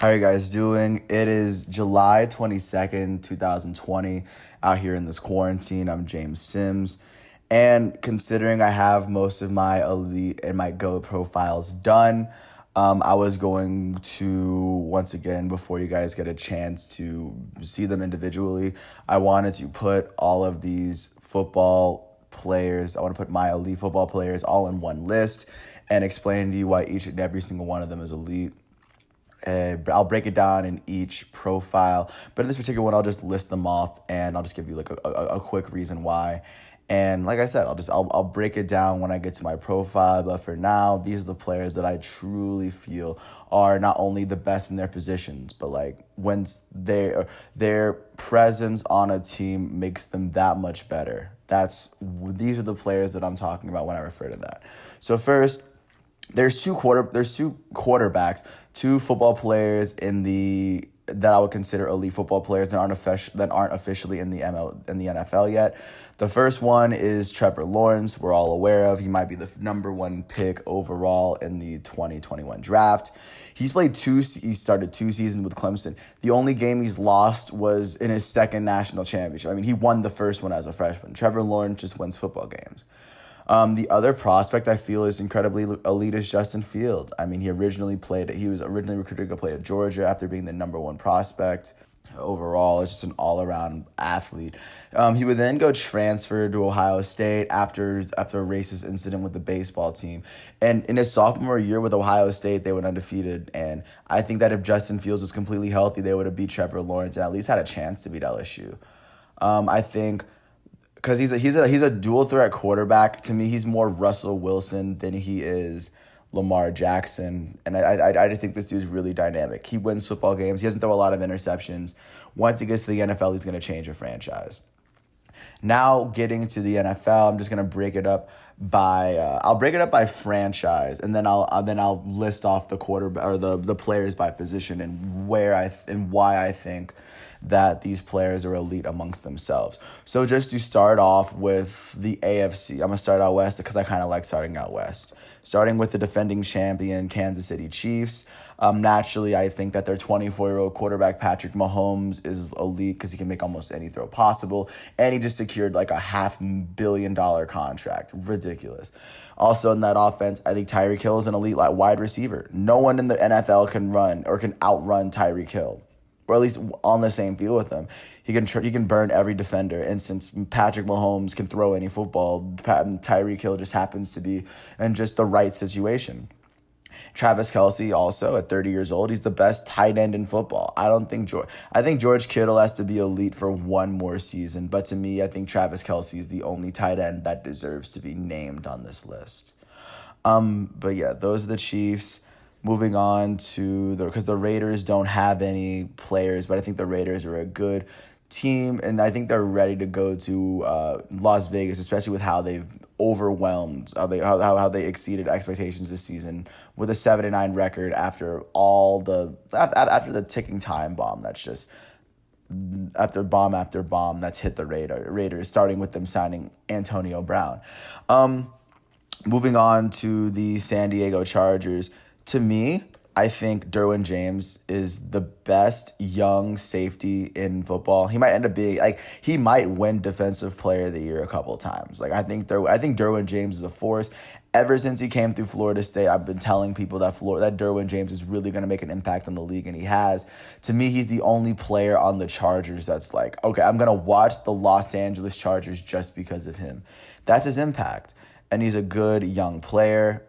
How are you guys doing? It is July 22nd, 2020, out here in this quarantine. I'm James Sims. And considering I have most of my elite and my GOAT profiles done, I was going to, once again, before you guys get a chance to see them individually, I wanted to put all of these football players, I want to put my elite football players all in one list and explain to you why each and every single one of them is elite. I'll break it down in each profile, but in this particular one, I'll just list them off and I'll just give you like a quick reason why. And like I said, I'll break it down when I get to my profile. But for now, these are the players that I truly feel are not only the best in their positions, but like when their presence on a team makes them that much better. These are the players that I'm talking about when I refer to that. So first, there's two quarterbacks, two football players in the that I would consider elite football players that aren't officially in the NFL yet. The first one is Trevor Lawrence. We're all aware of. He might be the number one pick overall in the 2021 draft. He started 2 seasons with Clemson. The only game he's lost was in his second national championship. I mean, he won the first one as a freshman. Trevor Lawrence just wins football games. The other prospect I feel is incredibly elite is Justin Fields. I mean, he was originally recruited to play at Georgia after being the number one prospect overall. It's just an all-around athlete. He would then go transfer to Ohio State after a racist incident with the baseball team. And in his sophomore year with Ohio State, they went undefeated. And I think that if Justin Fields was completely healthy, they would have beat Trevor Lawrence and at least had a chance to beat LSU. I think because he's a dual threat quarterback. To me, he's more Russell Wilson than he is Lamar Jackson, and I just think this dude's really dynamic. He wins football games. He doesn't throw a lot of interceptions. Once he gets to the NFL, he's going to change a franchise. Now getting to the NFL, I'm just going to break it up by I'll break it up by franchise, and then I'll list off the quarterback or the players by position and why I think that these players are elite amongst themselves. So just to start off with the AFC, I'm going to start out west because I kind of like starting out west. Starting with the defending champion Kansas City Chiefs. Naturally, I think that their 24-year-old quarterback Patrick Mahomes is elite because he can make almost any throw possible, and he just secured like a $500 million contract. Ridiculous. Also in that offense, I think Tyreek Hill is an elite wide receiver. No one in the NFL can run or can outrun Tyreek Hill, or at least on the same field with him. He can burn every defender. And since Patrick Mahomes can throw any football, Tyreek Hill just happens to be in just the right situation. Travis Kelce also at 30 years old, he's the best tight end in football. I think George Kittle has to be elite for one more season, but to me, I think Travis Kelce is the only tight end that deserves to be named on this list. But yeah, those are the Chiefs. Moving on to because the Raiders don't have any players, but I think the Raiders are a good team, and I think they're ready to go to Las Vegas, especially with how they've how they exceeded expectations this season with a 7-9 record after after the ticking time bomb that's just after bomb that's hit the Raiders, starting with them signing Antonio Brown. Moving on to the San Diego Chargers. To me, I think Derwin James is the best young safety in football. He might end up being he might win Defensive Player of the Year a couple of times. I think Derwin James is a force. Ever since he came through Florida State, I've been telling people that Derwin James is really going to make an impact on the league, and he has. To me, he's the only player on the Chargers that's like, okay, I'm going to watch the Los Angeles Chargers just because of him. That's his impact, and he's a good young player.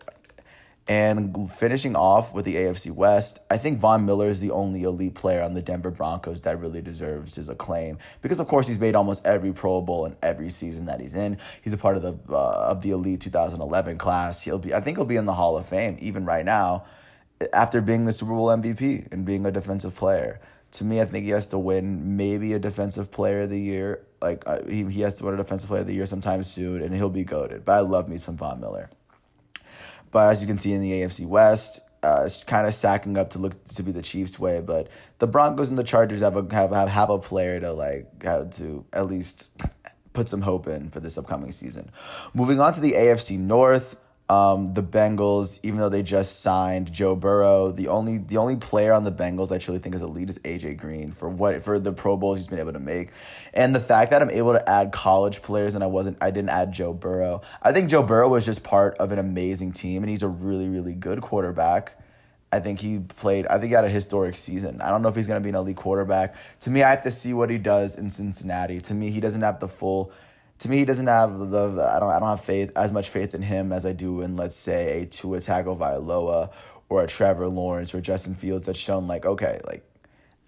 And finishing off with the AFC West, I think Von Miller is the only elite player on the Denver Broncos that really deserves his acclaim because, of course, he's made almost every Pro Bowl in every season that he's in. He's a part of the elite 2011 class. I think he'll be in the Hall of Fame even right now after being the Super Bowl MVP and being a defensive player. To me, I think he has to win maybe a Defensive Player of the Year. He has to win a Defensive Player of the Year sometime soon, and he'll be goated. But I love me some Von Miller. But as you can see in the AFC West, it's kind of stacking up to be the Chiefs' way. But the Broncos and the Chargers have a player to have to at least put some hope in for this upcoming season. Moving on to the AFC North, The Bengals, even though they just signed Joe Burrow, the only player on the Bengals I truly think is elite is AJ Green for the Pro Bowls he's been able to make, and the fact that I'm able to add college players and I didn't add Joe Burrow. I think Joe Burrow was just part of an amazing team, and he's a really really good quarterback. I think he had a historic season. I don't know if he's going to be an elite quarterback. To me, I have to see what he does in Cincinnati. To me, he doesn't have the full. To me, he doesn't have the. I don't have faith as much faith in him as I do in, let's say, a Tua Tagovailoa or a Trevor Lawrence or Justin Fields that's shown like, okay, like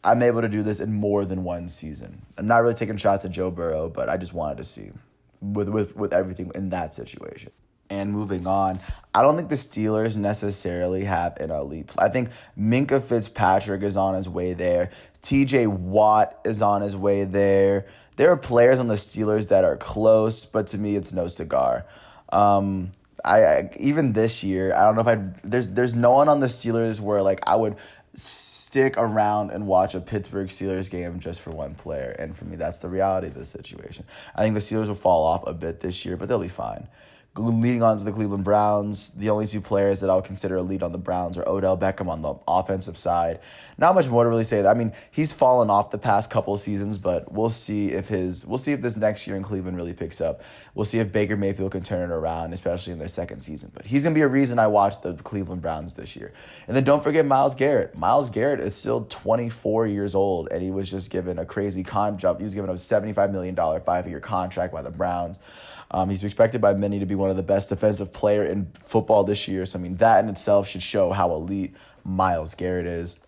I'm able to do this in more than one season. I'm not really taking shots at Joe Burrow, but I just wanted to see with everything in that situation. And moving on, I don't think the Steelers necessarily have an elite. I think Minka Fitzpatrick is on his way there. TJ Watt is on his way there. There are players on the Steelers that are close, but to me, it's no cigar. I even this year, I don't know if there's no one on the Steelers where like I would stick around and watch a Pittsburgh Steelers game just for one player. And for me, that's the reality of the situation. I think the Steelers will fall off a bit this year, but they'll be fine. Leading on to the Cleveland Browns, the only two players that I'll consider elite on the Browns are Odell Beckham on the offensive side. Not much more to really say. I mean, he's fallen off the past couple of seasons, but we'll see if this next year in Cleveland really picks up. We'll see if Baker Mayfield can turn it around, especially in their second season. But he's gonna be a reason I watch the Cleveland Browns this year. And then don't forget Myles Garrett. Myles Garrett is still 24 years old, and he was just given a crazy contract. He was given a $75 million 5-year contract by the Browns. He's expected by many to be one of the best defensive player in football this year. So, I mean, that in itself should show how elite Myles Garrett is.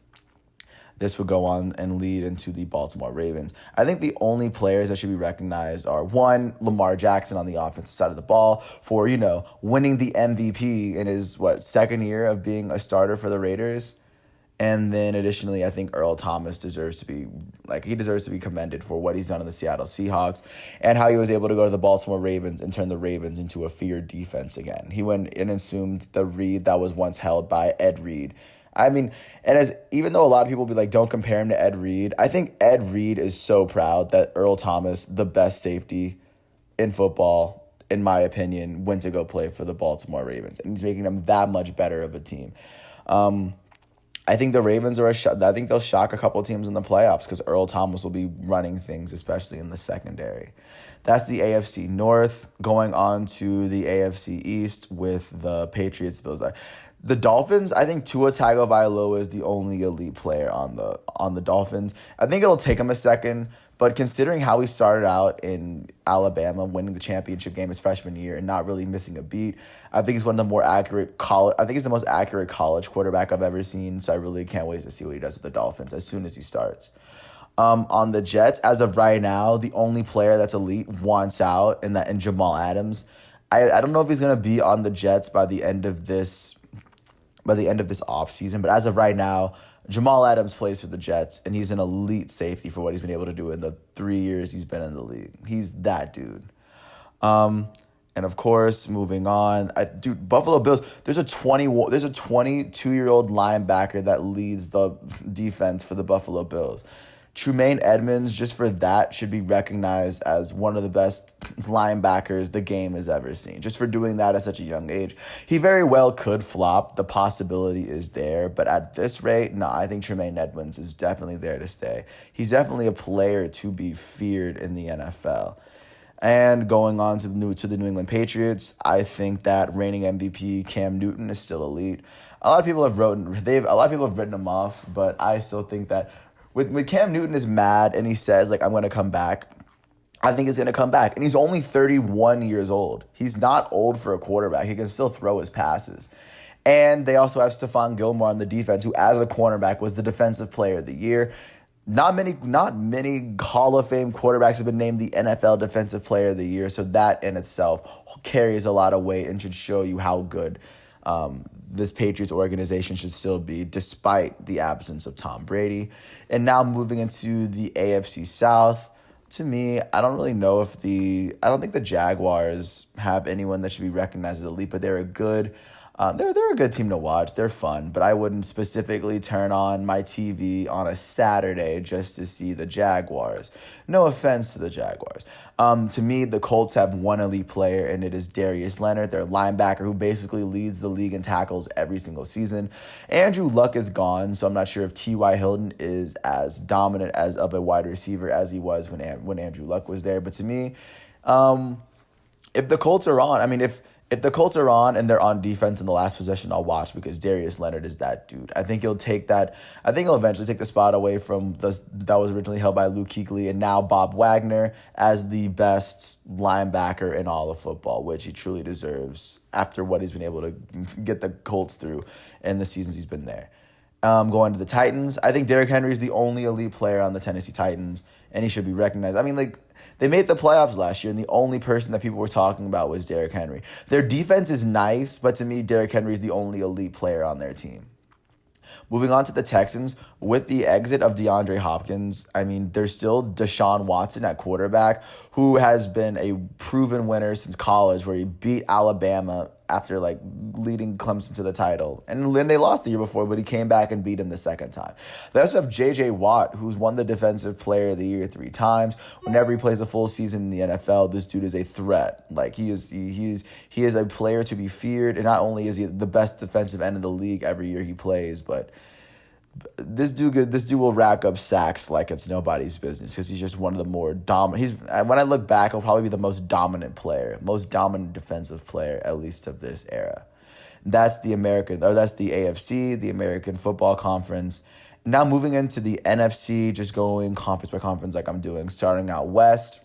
This would go on and lead into the Baltimore Ravens. I think the only players that should be recognized are, one, Lamar Jackson on the offensive side of the ball for, winning the MVP in his, second year of being a starter for the Raiders. And then additionally, I think Earl Thomas deserves to be commended for what he's done in the Seattle Seahawks and how he was able to go to the Baltimore Ravens and turn the Ravens into a feared defense again. He went and assumed the Reed that was once held by Ed Reed. I mean, even though a lot of people be like, don't compare him to Ed Reed, I think Ed Reed is so proud that Earl Thomas, the best safety in football, in my opinion, went to go play for the Baltimore Ravens. And he's making them that much better of a team. I think the Ravens I think they'll shock a couple of teams in the playoffs because Earl Thomas will be running things, especially in the secondary. That's the AFC North. Going on to the AFC East with the Patriots. The Dolphins. I think Tua Tagovailoa is the only elite player on the Dolphins. I think it'll take him a second. But considering how he started out in Alabama, winning the championship game his freshman year and not really missing a beat, I think he's one of the more accurate I think he's the most accurate college quarterback I've ever seen. So I really can't wait to see what he does with the Dolphins as soon as he starts. On the Jets, as of right now, the only player that's elite wants out, and Jamal Adams. I don't know if he's gonna be on the Jets by the end of this offseason, but as of right now, Jamal Adams plays for the Jets, and he's an elite safety for what he's been able to do in the 3 years he's been in the league. He's that dude. And of course, moving on, Buffalo Bills. There's a 22-year-old linebacker that leads the defense for the Buffalo Bills. Tremaine Edmonds, just for that, should be recognized as one of the best linebackers the game has ever seen, just for doing that at such a young age. He very well could flop. The possibility is there, but at this rate, no, I think Tremaine Edmonds is definitely there to stay. He's definitely a player to be feared in the NFL. And going on to the New England Patriots, I think that reigning MVP Cam Newton is still elite. A lot of people have written him off, but I still think that with Cam Newton is mad and he says, like, I'm going to come back, I think he's going to come back. And he's only 31 years old. He's not old for a quarterback. He can still throw his passes. And they also have Stephon Gilmore on the defense, who as a cornerback was the defensive player of the year. Not many Hall of Fame quarterbacks have been named the NFL Defensive Player of the Year. So that in itself carries a lot of weight and should show you how good this Patriots organization should still be, despite the absence of Tom Brady. And now moving into the AFC South, to me, I don't think the Jaguars have anyone that should be recognized as elite, but they're a good team to watch. They're fun, but I wouldn't specifically turn on my TV on a Saturday just to see the Jaguars. No offense to the Jaguars. To me, the Colts have one elite player, and it is Darius Leonard, their linebacker, who basically leads the league in tackles every single season. Andrew Luck is gone, so I'm not sure if T.Y. Hilton is as dominant as of a wide receiver as he was when Andrew Luck was there. But to me, if the Colts are on, if the Colts are on and they're on defense in the last possession, I'll watch because Darius Leonard is that dude. I think he'll take that. I think he'll eventually take the spot away from that was originally held by Luke Kuechly and now Bob Wagner as the best linebacker in all of football, which he truly deserves after what he's been able to get the Colts through in the seasons he's been there. Going to the Titans, I think Derrick Henry is the only elite player on the Tennessee Titans, and he should be recognized. They made the playoffs last year, and the only person that people were talking about was Derrick Henry. Their defense is nice, but to me, Derrick Henry is the only elite player on their team. Moving on to the Texans, with the exit of DeAndre Hopkins, there's still Deshaun Watson at quarterback, who has been a proven winner since college, where he beat Alabama after leading Clemson to the title. And then they lost the year before, but he came back and beat him the second time. They also have J.J. Watt, who's won the Defensive Player of the Year 3 times. Whenever he plays a full season in the NFL, this dude is a threat. He is a player to be feared, and not only is he the best defensive end in the league every year he plays, but this dude will rack up sacks like it's nobody's business because he's just one of the more dominant. When I look back, he'll probably be the most dominant defensive player, at least of this era. That's the AFC, the American Football Conference. Now moving into the NFC, just going conference by conference like I'm doing, starting out west.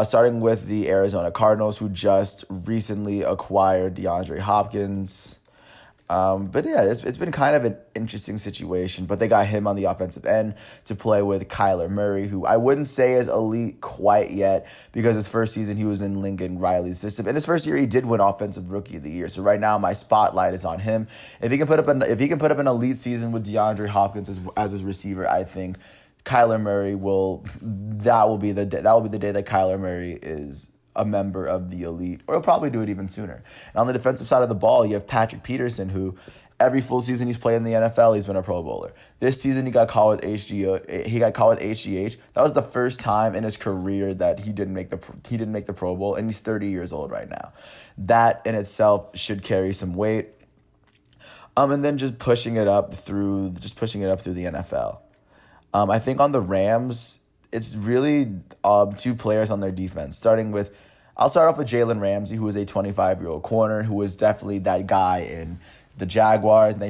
Starting with the Arizona Cardinals, who just recently acquired DeAndre Hopkins. But yeah, it's been kind of an interesting situation, but they got him on the offensive end to play with Kyler Murray, who I wouldn't say is elite quite yet because his first season he was in Lincoln Riley's system. In his first year, he did win Offensive Rookie of the Year. So right now, my spotlight is on him. If he can put up an elite season with DeAndre Hopkins as his receiver, I think Kyler Murray that will be the day that Kyler Murray is a member of the elite, or he'll probably do it even sooner. And on the defensive side of the ball, you have Patrick Peterson, who every full season he's played in the NFL, he's been a Pro Bowler. This season he got called with HGH. That was the first time in his career that he didn't make the Pro Bowl, and he's 30 years old right now. That in itself should carry some weight. And then just pushing it up through the NFL. I think on the Rams, it's really two players on their defense. I'll start off with Jalen Ramsey, who is a 25-year-old corner, who was definitely that guy in the Jaguars. And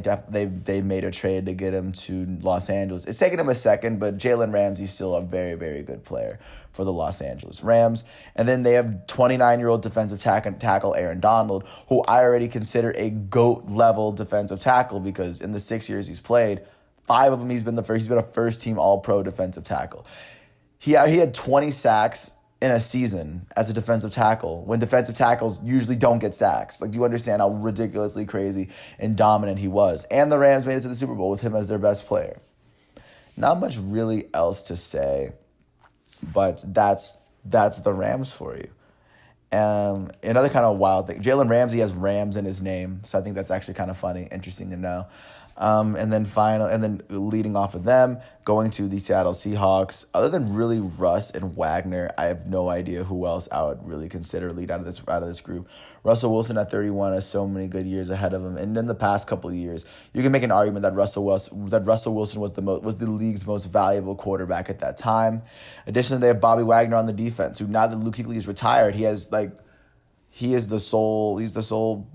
they made a trade to get him to Los Angeles. It's taken him a second, but Jalen Ramsey's still a very, very good player for the Los Angeles Rams. And then they have 29-year-old defensive tackle Aaron Donald, who I already consider a GOAT-level defensive tackle because in the 6 years he's played, 5 of them he's been a first-team All-Pro defensive tackle. He had 20 sacks in a season as a defensive tackle when defensive tackles usually don't get sacks. Do you understand how ridiculously crazy and dominant he was? And the Rams made it to the Super Bowl with him as their best player. Not much really else to say, but that's the Rams for you. Another kind of wild thing, Jalen Ramsey has Rams in his name, so I think that's actually kind of funny, interesting to know. And then leading off of them, going to the Seattle Seahawks. Other than really Russ and Wagner, I have no idea who else I would really consider lead out of this group. Russell Wilson at 31 has so many good years ahead of him, and in the past couple of years, you can make an argument that Russell Wilson was the league's most valuable quarterback at that time. Additionally, they have Bobby Wagner on the defense, who now that Luke Kuechly is retired, he is the sole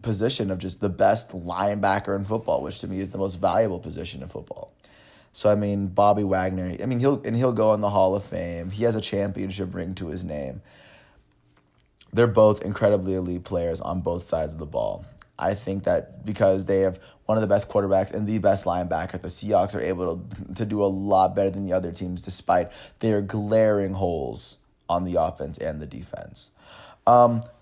position of just the best linebacker in football, which to me is the most valuable position in football. So Bobby Wagner, he'll go in the Hall of Fame. He has a championship ring to his name. They're both incredibly elite players on both sides of the ball. I think that because they have one of the best quarterbacks and the best linebacker, the Seahawks are able to do a lot better than the other teams despite their glaring holes on the offense and the defense.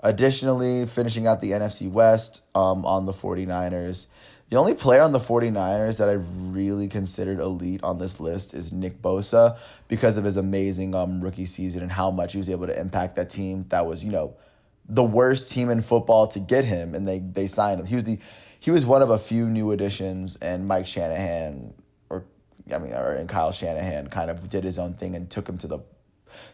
Additionally, finishing out the NFC West on the 49ers. The only player on the 49ers that I really considered elite on this list is Nick Bosa because of his amazing rookie season and how much he was able to impact that team that was, the worst team in football to get him, and they signed him. He was one of a few new additions, and Mike Shanahan and Kyle Shanahan kind of did his own thing and took him to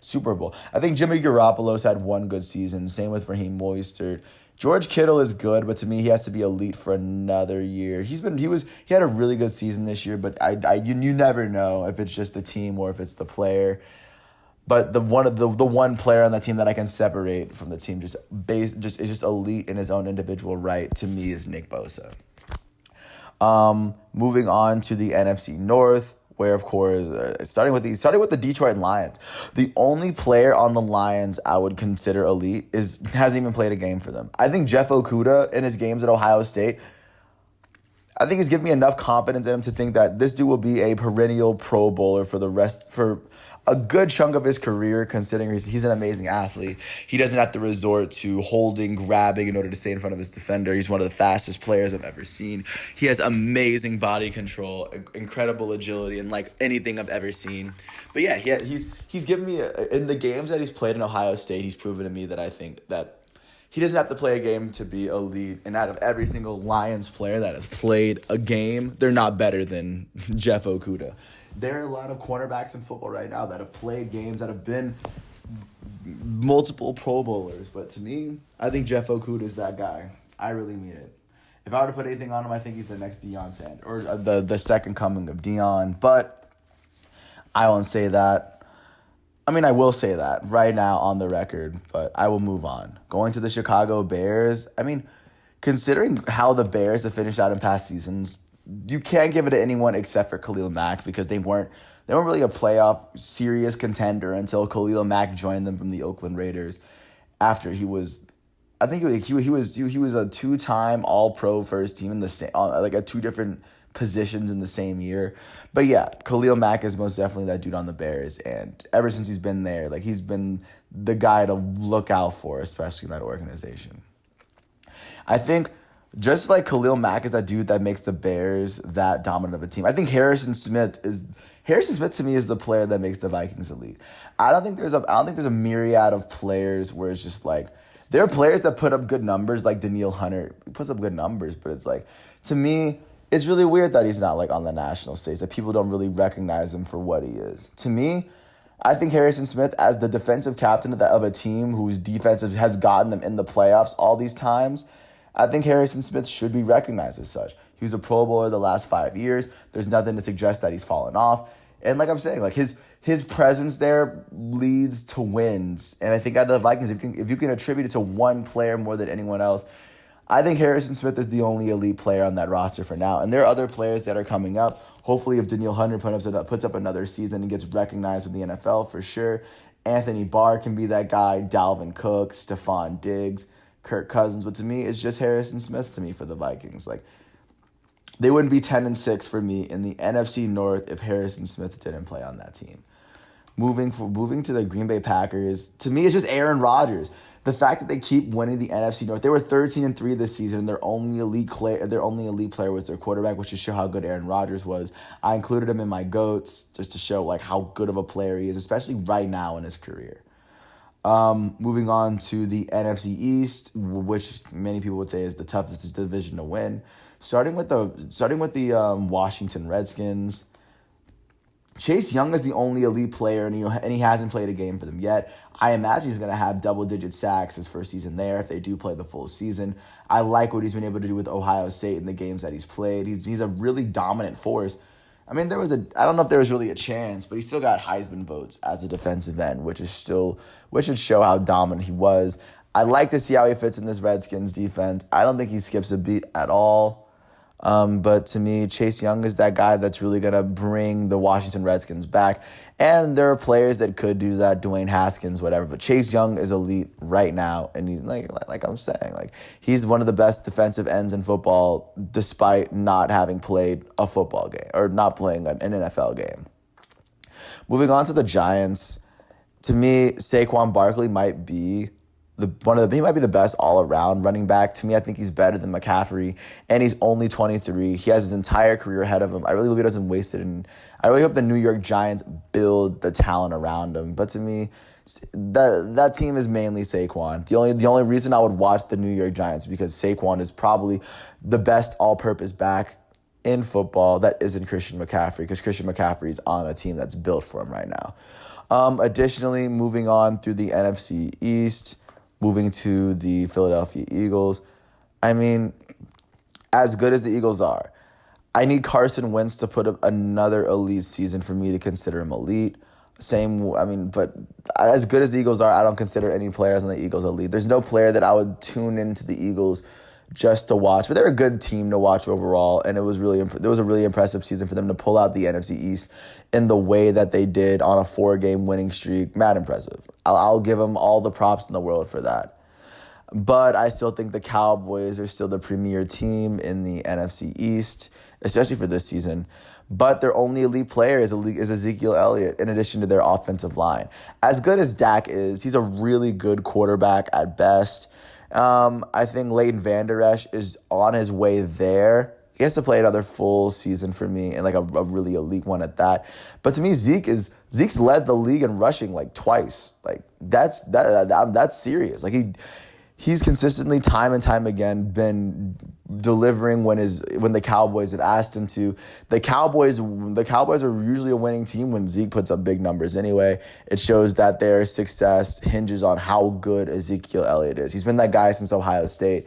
Super Bowl. I think Jimmy Garoppolo's had one good season. Same with Raheem Mostert. George Kittle is good, but to me, he has to be elite for another year. He had a really good season this year, but you never know if it's just the team or if it's the player. But the one player on the team that I can separate from the team is just elite in his own individual right to me is Nick Bosa. Moving on to the NFC North, where of course starting with the Detroit Lions. The only player on the Lions I would consider elite hasn't even played a game for them. I think Jeff Okudah in his games at Ohio State, I think he's given me enough confidence in him to think that this dude will be a perennial Pro Bowler for a good chunk of his career, considering he's an amazing athlete. He doesn't have to resort to grabbing in order to stay in front of his defender. He's one of the fastest players I've ever seen. He has amazing body control, incredible agility, and like anything I've ever seen. But yeah, he's given me, in the games that he's played in Ohio State, he's proven to me that I think that he doesn't have to play a game to be elite. And out of every single Lions player that has played a game, they're not better than Jeff Okudah. There are a lot of cornerbacks in football right now that have played games that have been multiple Pro Bowlers. But to me, I think Jeff Okudah is that guy. I really mean it. If I were to put anything on him, I think he's the next Deion Sanders, or the second coming of Deion. But I won't say that. I mean, I will say that right now on the record, but I will move on. Going to the Chicago Bears, I mean, considering how the Bears have finished out in past seasons, you can't give it to anyone except for Khalil Mack because they weren't really a playoff serious contender until Khalil Mack joined them from the Oakland Raiders. After he was a 2-time All-Pro first team in the same at two different positions in the same year. But yeah, Khalil Mack is most definitely that dude on the Bears, and ever since he's been there, like he's been the guy to look out for, especially in that organization. I think just like Khalil Mack is that dude that makes the Bears that dominant of a team, I think Harrison Smith to me is the player that makes the Vikings elite. I don't think there's a myriad of players where it's just like there are players that put up good numbers like Danielle Hunter. He puts up good numbers, but it's like to me it's really weird that he's not like on the national stage, that people don't really recognize him for what he is. To me, I think Harrison Smith as the defensive captain of a team whose defense has gotten them in the playoffs all these times, I think Harrison Smith should be recognized as such. He was a Pro Bowler the last 5 years. There's nothing to suggest that he's fallen off. And like I'm saying, like his presence there leads to wins. And I think out of the Vikings, if you can attribute it to one player more than anyone else, I think Harrison Smith is the only elite player on that roster for now. And there are other players that are coming up. Hopefully if Danielle Hunter puts up another season and gets recognized with the NFL for sure. Anthony Barr can be that guy, Dalvin Cook, Stephon Diggs, Kirk Cousins. But to me, it's just Harrison Smith to me for the Vikings. Like, they wouldn't be 10-6 for me in the NFC North if Harrison Smith didn't play on that team. Moving to the Green Bay Packers, to me, it's just Aaron Rodgers. The fact that they keep winning the NFC North, they were 13-3 this season, and their only elite player was their quarterback, which just show how good Aaron Rodgers was. I included him in my GOATs just to show like how good of a player he is, especially right now in his career. Moving on to the NFC East, which many people would say is the toughest division to win. Starting with the Washington Redskins. Chase Young is the only elite player, and he hasn't played a game for them yet. I imagine he's going to have double-digit sacks his first season there if they do play the full season. I like what he's been able to do with Ohio State in the games that he's played. He's a really dominant force. I mean, I don't know if there was really a chance, but he still got Heisman votes as a defensive end, which should show how dominant he was. I like to see how he fits in this Redskins defense. I don't think he skips a beat at all. But to me, Chase Young is that guy that's really going to bring the Washington Redskins back. And there are players that could do that, Dwayne Haskins, whatever. But Chase Young is elite right now. And he, like I'm saying, like he's one of the best defensive ends in football despite not having played a football game or not playing an NFL game. Moving on to the Giants, to me, Saquon Barkley might be he might be the best all-around running back. To me, I think he's better than McCaffrey, and he's only 23. He has his entire career ahead of him. I really hope he doesn't waste it, and I really hope the New York Giants build the talent around him. But to me, that team is mainly Saquon. The only reason I would watch the New York Giants is because Saquon is probably the best all-purpose back in football that isn't Christian McCaffrey, because Christian McCaffrey is on a team that's built for him right now. Additionally, moving on through the NFC East, moving to the Philadelphia Eagles. I mean, as good as the Eagles are, I need Carson Wentz to put up another elite season for me to consider him elite. But as good as the Eagles are, I don't consider any players on the Eagles elite. There's no player that I would tune into the Eagles just to watch, but they're a good team to watch overall, and it was a really impressive season for them to pull out the NFC East in the way that they did on a 4-game winning streak. Mad impressive. I'll give them all the props in the world for that. But I still think the Cowboys are still the premier team in the NFC East, especially for this season. But their only elite player is Ezekiel Elliott, in addition to their offensive line. As good as Dak is, he's a really good quarterback at best. I think Leighton Vander Esch is on his way there. He has to play another full season for me, and like a really elite one at that. But to me, Zeke's led the league in rushing like twice. Like that's serious. Like he's consistently, time and time again, been delivering when the Cowboys have asked him to. The Cowboys are usually a winning team when Zeke puts up big numbers anyway. It shows that their success hinges on how good Ezekiel Elliott is. He's been that guy since Ohio State,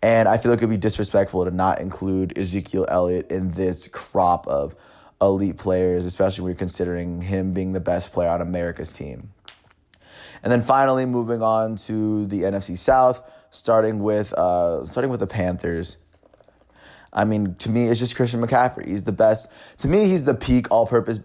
and I feel like it would be disrespectful to not include Ezekiel Elliott in this crop of elite players, especially when you're considering him being the best player on America's team. And then finally, moving on to the NFC South, starting with the Panthers. I mean, to me, it's just Christian McCaffrey. He's the best. To me, he's the peak all-purpose.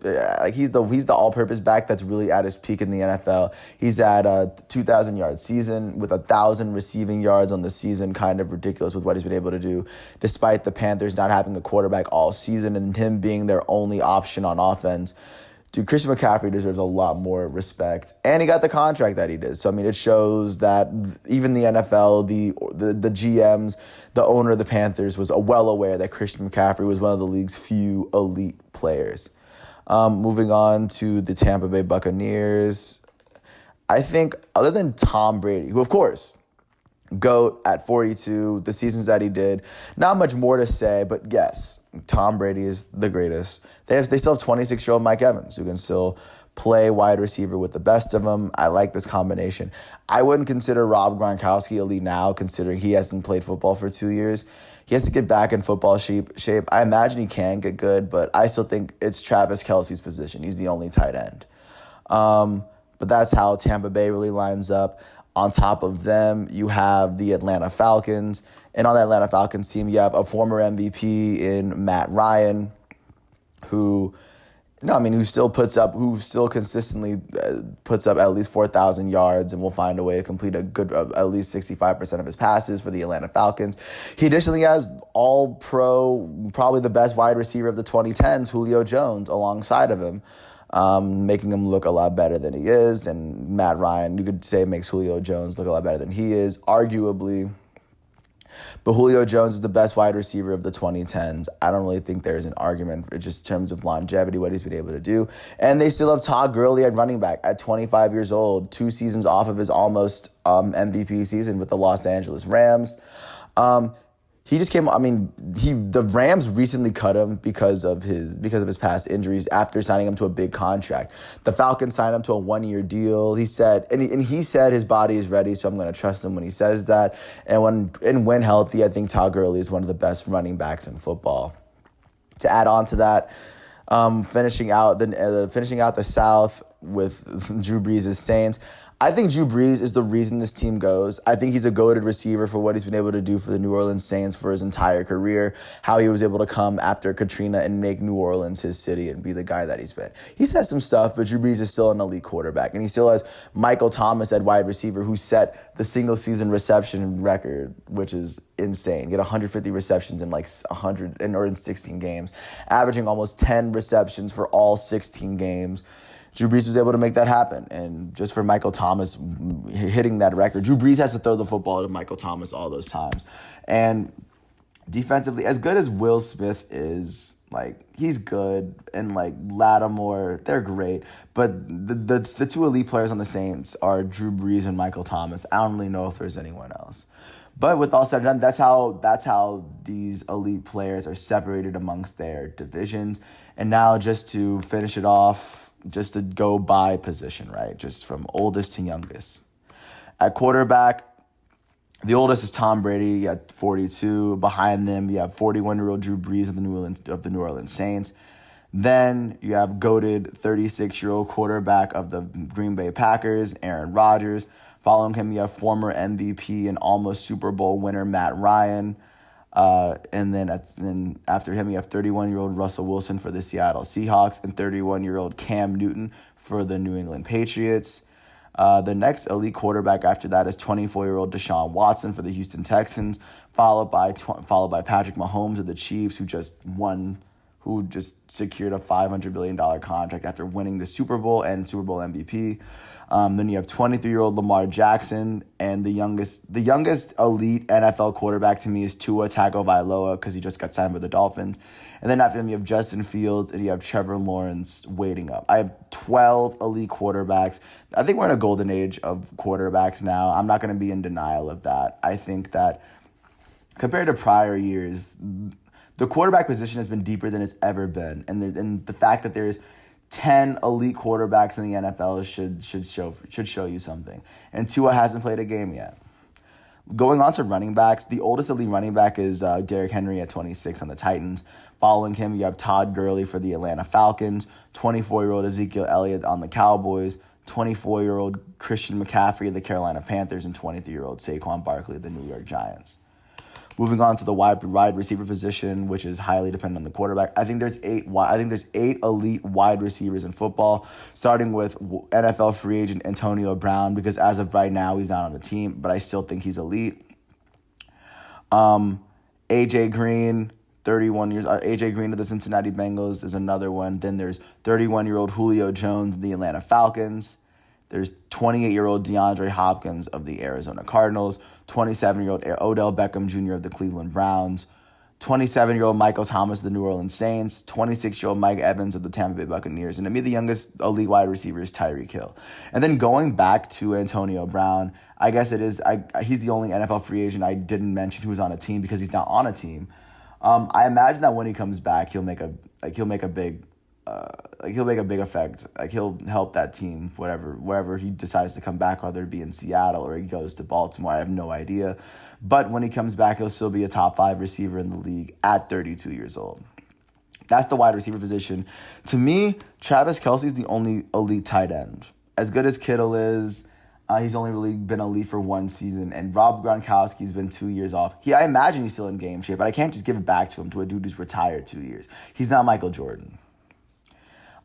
He's the all-purpose back that's really at his peak in the NFL. He's at a 2,000-yard season with 1,000 receiving yards on the season. Kind of ridiculous with what he's been able to do, despite the Panthers not having a quarterback all season and him being their only option on offense. Dude, Christian McCaffrey deserves a lot more respect, and he got the contract that he did. So, I mean, it shows that even the NFL, the GMs, the owner of the Panthers was well aware that Christian McCaffrey was one of the league's few elite players. Moving on to the Tampa Bay Buccaneers, I think other than Tom Brady, who, of course, GOAT at 42, the seasons that he did. Not much more to say, but yes, Tom Brady is the greatest. They still have 26-year-old Mike Evans, who can still play wide receiver with the best of them. I like this combination. I wouldn't consider Rob Gronkowski elite now, considering he hasn't played football for 2 years. He has to get back in football shape. I imagine he can get good, but I still think it's Travis Kelce's position. He's the only tight end. But that's how Tampa Bay really lines up. On top of them, you have the Atlanta Falcons. And on the Atlanta Falcons team, you have a former MVP in Matt Ryan, who still consistently puts up at least 4,000 yards and will find a way to complete at least 65% of his passes for the Atlanta Falcons. He additionally has all-pro, probably the best wide receiver of the 2010s, Julio Jones, alongside of him. Making him look a lot better than he is. And Matt Ryan, you could say, makes Julio Jones look a lot better than he is, arguably. But Julio Jones is the best wide receiver of the 2010s. I don't really think there's an argument for just in terms of longevity, what he's been able to do. And they still have Todd Gurley at running back at 25 years old, 2 seasons off of his almost MVP season with the Los Angeles Rams. The Rams recently cut him because of his past injuries after signing him to a big contract. The Falcons signed him to a 1-year deal. He said his body is ready, so I'm going to trust him when he says that. And when healthy, I think Todd Gurley is one of the best running backs in football. To add on to that, finishing out the South with Drew Brees' Saints. I think Drew Brees is the reason this team goes. I think he's a goated receiver for what he's been able to do for the New Orleans Saints for his entire career, how he was able to come after Katrina and make New Orleans his city and be the guy that he's been. He said some stuff, but Drew Brees is still an elite quarterback, and he still has Michael Thomas at wide receiver, who set the single-season reception record, which is insane. He had 150 receptions in in 16 games, averaging almost 10 receptions for all 16 games. Drew Brees was able to make that happen. And just for Michael Thomas hitting that record, Drew Brees has to throw the football to Michael Thomas all those times. And defensively, as good as Will Smith is, he's good, and Lattimore, they're great. But the 2 elite players on the Saints are Drew Brees and Michael Thomas. I don't really know if there's anyone else. But with all said and done, that's how these elite players are separated amongst their divisions. And now just to finish it off, just to go by position, right? Just from oldest to youngest. At quarterback, the oldest is Tom Brady at 42. Behind them, you have 41-year-old Drew Brees of the New Orleans Saints. Then you have goated 36-year-old quarterback of the Green Bay Packers, Aaron Rodgers. Following him, you have former MVP and almost Super Bowl winner Matt Ryan. And then after him, you have 31-year-old Russell Wilson for the Seattle Seahawks and 31-year-old Cam Newton for the New England Patriots. The next elite quarterback after that is 24-year-old Deshaun Watson for the Houston Texans, followed by Patrick Mahomes of the Chiefs, who just secured a $500 billion contract after winning the Super Bowl and Super Bowl MVP. Then you have 23-year-old Lamar Jackson, and the youngest elite NFL quarterback to me is Tua Tagovailoa because he just got signed with the Dolphins. And then after him, you have Justin Fields and you have Trevor Lawrence waiting up. I have 12 elite quarterbacks. I think we're in a golden age of quarterbacks now. I'm not going to be in denial of that. I think that compared to prior years, the quarterback position has been deeper than it's ever been. And the fact that there's 10 elite quarterbacks in the NFL should show you something. And Tua hasn't played a game yet. Going on to running backs, the oldest elite running back is Derrick Henry at 26 on the Titans. Following him, you have Todd Gurley for the Atlanta Falcons, 24-year-old Ezekiel Elliott on the Cowboys, 24-year-old Christian McCaffrey of the Carolina Panthers, and 23-year-old Saquon Barkley of the New York Giants. Moving on to the wide receiver position, which is highly dependent on the quarterback. I think there's eight elite wide receivers in football, starting with NFL free agent Antonio Brown, because as of right now, he's not on the team, but I still think he's elite. AJ Green, 31 years. AJ Green of the Cincinnati Bengals is another one. Then there's 31-year-old Julio Jones of the Atlanta Falcons. There's 28-year-old DeAndre Hopkins of the Arizona Cardinals, 27-year-old Odell Beckham Jr. of the Cleveland Browns, 27-year-old Michael Thomas of the New Orleans Saints, 26-year-old Mike Evans of the Tampa Bay Buccaneers, and to me, the youngest elite wide receiver is Tyreek Hill. And then going back to Antonio Brown, I guess he's the only NFL free agent I didn't mention who's on a team because he's not on a team. I imagine that when he comes back, he'll make a big effect. Like he'll help that team, wherever he decides to come back, whether it be in Seattle or he goes to Baltimore. I have no idea. But when he comes back, he'll still be a top 5 receiver in the league at 32 years old. That's the wide receiver position. To me, Travis Kelce is the only elite tight end. As good as Kittle is, he's only really been elite for one season, and Rob Gronkowski's been 2 years off. I imagine he's still in game shape, but I can't just give it back to him, to a dude who's retired 2 years. He's not Michael Jordan.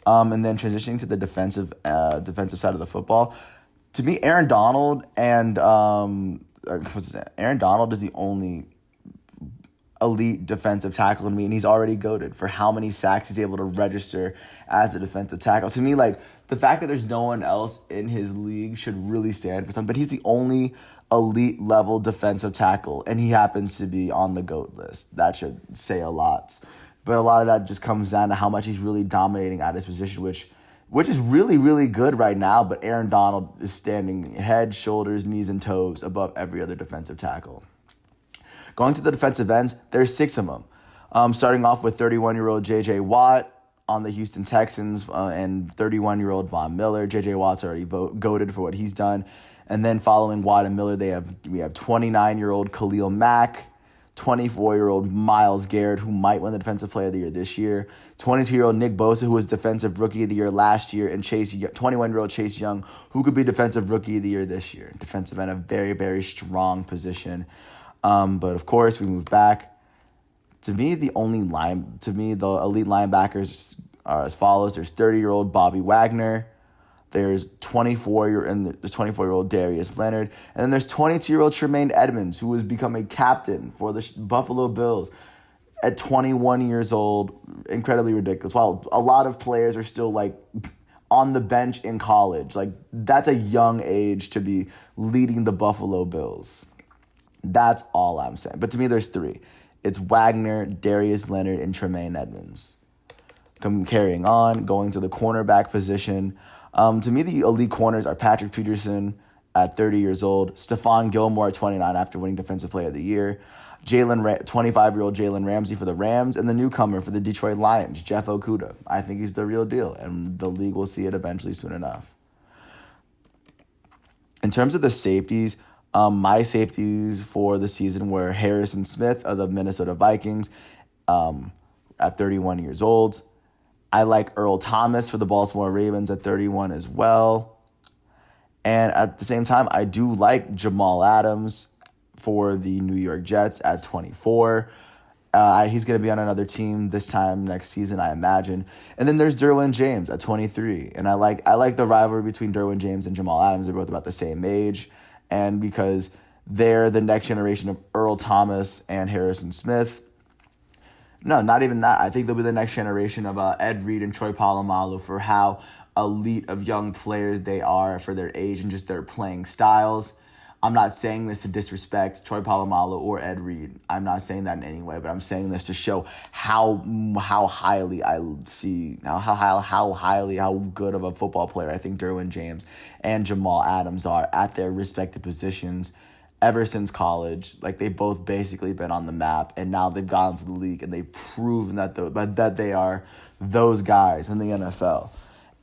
And then transitioning to the defensive side of the football, to me, Aaron Donald is the only elite defensive tackle in me, and he's already goated for how many sacks he's able to register as a defensive tackle. To me, like, the fact that there's no one else in his league should really stand for something, but he's the only elite level defensive tackle, and he happens to be on the GOAT list. That should say a lot. But a lot of that just comes down to how much he's really dominating at his position, which is really, really good right now. But Aaron Donald is standing head, shoulders, knees, and toes above every other defensive tackle. Going to the defensive ends, there's 6 of them. Starting off with 31-year-old J.J. Watt on the Houston Texans and 31-year-old Von Miller. J.J. Watt's already goated for what he's done. And then following Watt and Miller, we have 29-year-old Khalil Mack, 24-year-old Myles Garrett, who might win the Defensive Player of the Year this year, 22-year-old Nick Bosa, who was Defensive Rookie of the Year last year, and 21-year-old Chase Young, who could be Defensive Rookie of the Year this year. Defensive end, a very, very strong position. But of course, we move back. To me, the elite linebackers are as follows. There's 30-year-old Bobby Wagner. There's 24-year-old Darius Leonard. And then there's 22-year-old Tremaine Edmonds, who has become a captain for the Buffalo Bills at 21 years old. Incredibly ridiculous. While a lot of players are still like on the bench in college. Like, that's a young age to be leading the Buffalo Bills. That's all I'm saying. But to me, there's 3. It's Wagner, Darius Leonard, and Tremaine Edmonds. Carrying on, going to the cornerback position. To me, the elite corners are Patrick Peterson at 30 years old. Stephon Gilmore at 29 after winning Defensive Player of the Year. 25-year-old Jalen Ramsey for the Rams, and the newcomer for the Detroit Lions, Jeff Okudah. I think he's the real deal, and the league will see it eventually soon enough. In terms of the safeties, my safeties for the season were Harrison Smith of the Minnesota Vikings at 31 years old. I like Earl Thomas for the Baltimore Ravens at 31 as well. And at the same time, I do like Jamal Adams for the New York Jets at 24. He's going to be on another team this time next season, I imagine. And then there's Derwin James at 23. And I like the rivalry between Derwin James and Jamal Adams. They're both about the same age. And because they're the next generation of Earl Thomas and Harrison Smith. No, not even that. I think they'll be the next generation of Ed Reed and Troy Polamalu for how elite of young players they are for their age and just their playing styles. I'm not saying this to disrespect Troy Polamalu or Ed Reed. I'm not saying that in any way, but I'm saying this to show how highly I see how good of a football player I think Derwin James and Jamal Adams are at their respective positions ever since college. Like, they've both basically been on the map, and now they've gotten to the league and they've proven that they are those guys in the NFL.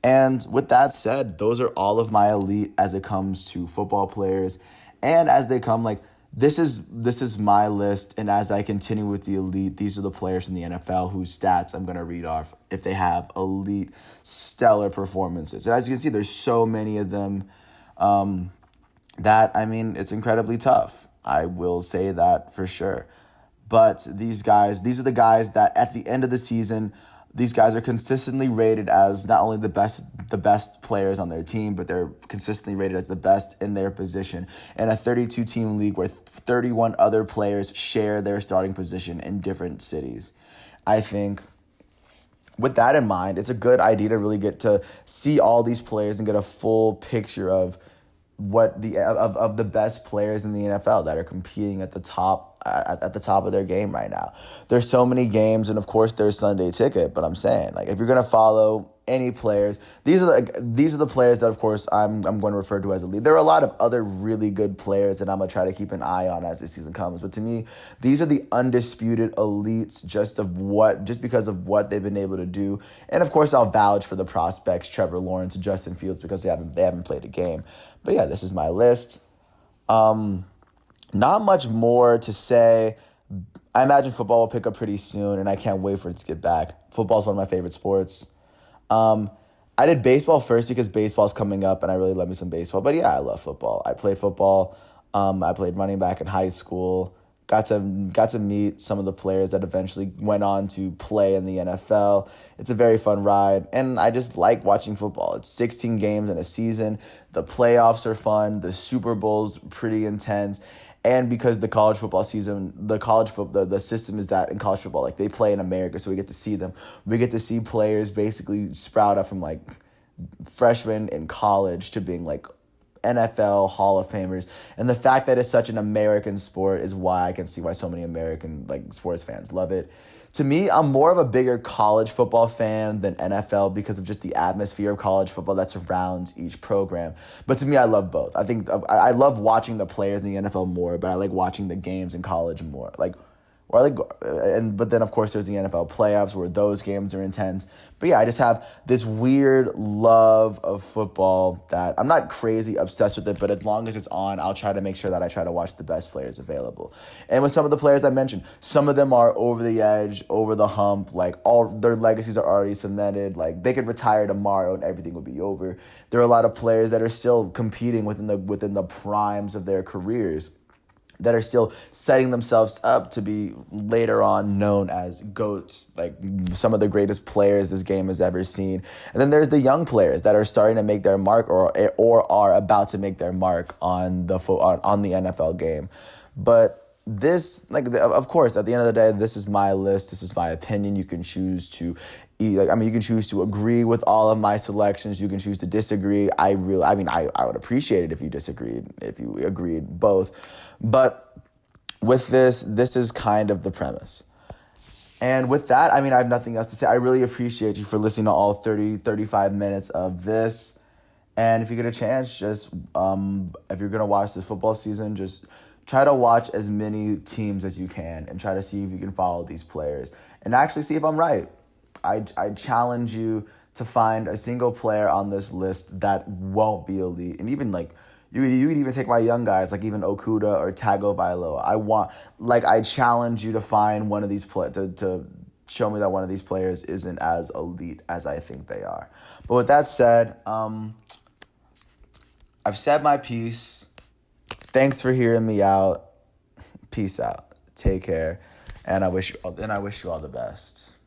And with that said, those are all of my elite as it comes to football players. And as they come, like, this is my list. And as I continue with the elite, these are the players from the NFL whose stats I'm going to read off if they have elite, stellar performances. And as you can see, there's so many of them that, I mean, it's incredibly tough. I will say that for sure. But these are the guys that at the end of the season, these guys are consistently rated as not only the best players on their team, but they're consistently rated as the best in their position in a 32-team league where 31 other players share their starting position in different cities. I think with that in mind, it's a good idea to really get to see all these players and get a full picture of what the best players in the NFL that are competing at the top of their game right now. There's so many games, and of course there's Sunday Ticket, but I'm saying, like, if you're gonna follow any players, these are the players that of course I'm going to refer to as elite. There are a lot of other really good players that I'm gonna try to keep an eye on as the season comes, but to me, these are the undisputed elites just because of what they've been able to do. And of course I'll vouch for the prospects, Trevor Lawrence and Justin Fields, because they haven't played a game. But yeah, this is my list. Not much more to say. I imagine football will pick up pretty soon, and I can't wait for it to get back. Football is one of my favorite sports. I did baseball first because baseball's coming up, and I really love me some baseball. But yeah, I love football. I played football. I played running back in high school. Got to meet some of the players that eventually went on to play in the NFL. It's a very fun ride, and I just like watching football. It's 16 games in a season. The playoffs are fun. The Super Bowl's pretty intense. And because the college football season, the system is that in college football, like, they play in America, so we get to see them. We get to see players basically sprout up from, like, freshmen in college to being, like, NFL Hall of Famers. And the fact that it's such an American sport is why I can see why so many American, like, sports fans love it. To me, I'm more of a bigger college football fan than NFL because of just the atmosphere of college football that surrounds each program. But to me, I love both. I think I love watching the players in the NFL more, but I like watching the games in college more. But then of course there's the NFL playoffs where those games are intense. But yeah, I just have this weird love of football that I'm not crazy obsessed with it, but as long as it's on, I'll try to make sure that I try to watch the best players available. And with some of the players I mentioned, some of them are over the edge, over the hump, like all their legacies are already cemented. Like, they could retire tomorrow and everything would be over. There are a lot of players that are still competing within the primes of their careers, that are still setting themselves up to be later on known as GOATs, like some of the greatest players this game has ever seen. And then there's the young players that are starting to make their mark or are about to make their mark on the NFL game. But this, like, of course, at the end of the day, this is my list. This is my opinion. You can choose to you can choose to agree with all of my selections. You can choose to disagree. I would appreciate it if you disagreed, if you agreed both. But with this is kind of the premise. And with that, I have nothing else to say. I really appreciate you for listening to all 35 minutes of this. And if you get a chance, just if you're gonna watch this football season, just try to watch as many teams as you can and try to see if you can follow these players and actually see if I'm right. I challenge you to find a single player on this list that won't be elite, and even like you could even take my young guys like even Okuda or Tagovailoa. I challenge you to find one of these to show me that one of these players isn't as elite as I think they are. But with that said, I've said my piece. Thanks for hearing me out. Peace out. Take care, and I wish you all the best.